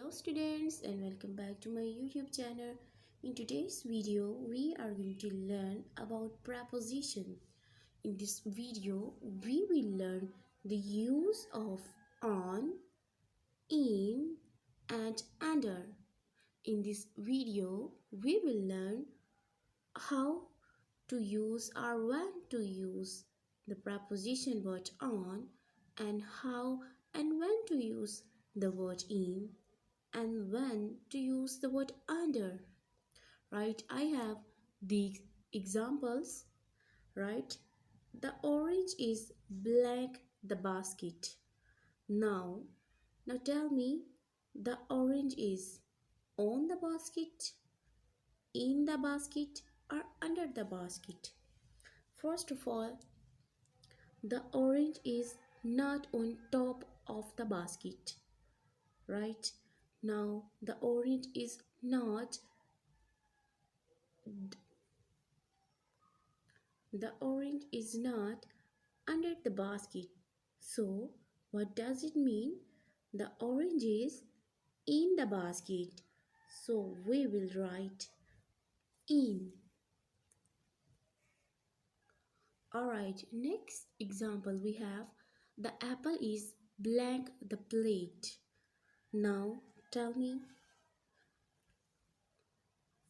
Hello students and welcome back to my YouTube channel. In today's video we are going to learn about preposition. In this video we will learn the use of on, in and under. In this video we will learn how to use or when to use the preposition word on, and how and when to use the word in, and when to use the word under. Right, I have the examples. Right, the orange is blank the basket. Now tell me, the orange is on the basket, in the basket, or under the basket? First of all, the orange is not on top of the basket. Right, now the orange is not under the basket. So what does it mean? The orange is in the basket. So we will write in. Alright, next example we have the apple is blank the plate. Now tell me,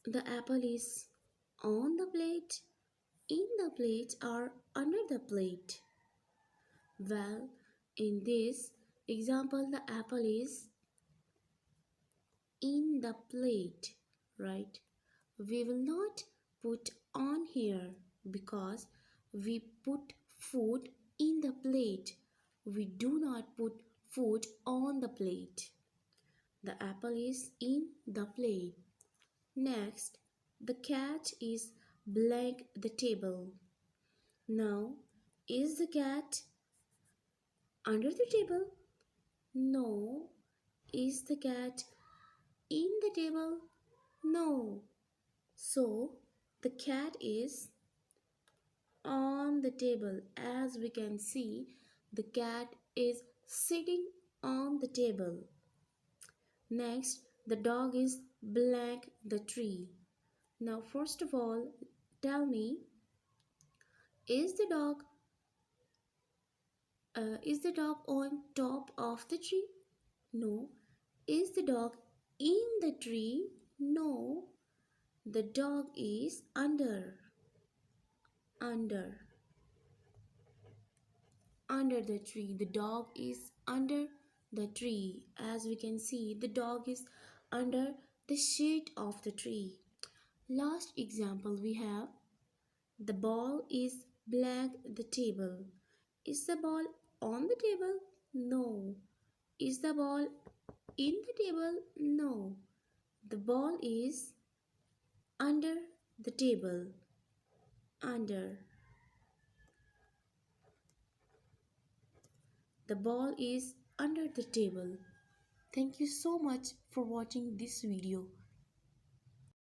the apple is on the plate, in the plate, or under the plate? Well, in this example the apple is in the plate. Right, we will not put on here because we put food in the plate. We do not put food on the plate. The apple is in the plate. Next, the cat is blank the table. Now, is the cat under the table? No. Is the cat in the table? No. So, the cat is on the table. As we can see, the cat is sitting on the table. Next, the dog is blank the tree. Now, first of all, tell me, is the dog on top of the tree? No. Is the dog in the tree? No. The dog is under the tree. The dog is under the tree. As we can see, the dog is under the shade of the tree. Last example we have, the ball is blank the table. Is the ball on the table? No. Is the ball in the table? No. The ball is under the table. Under. The ball is under the table. Thank you so much for watching this video.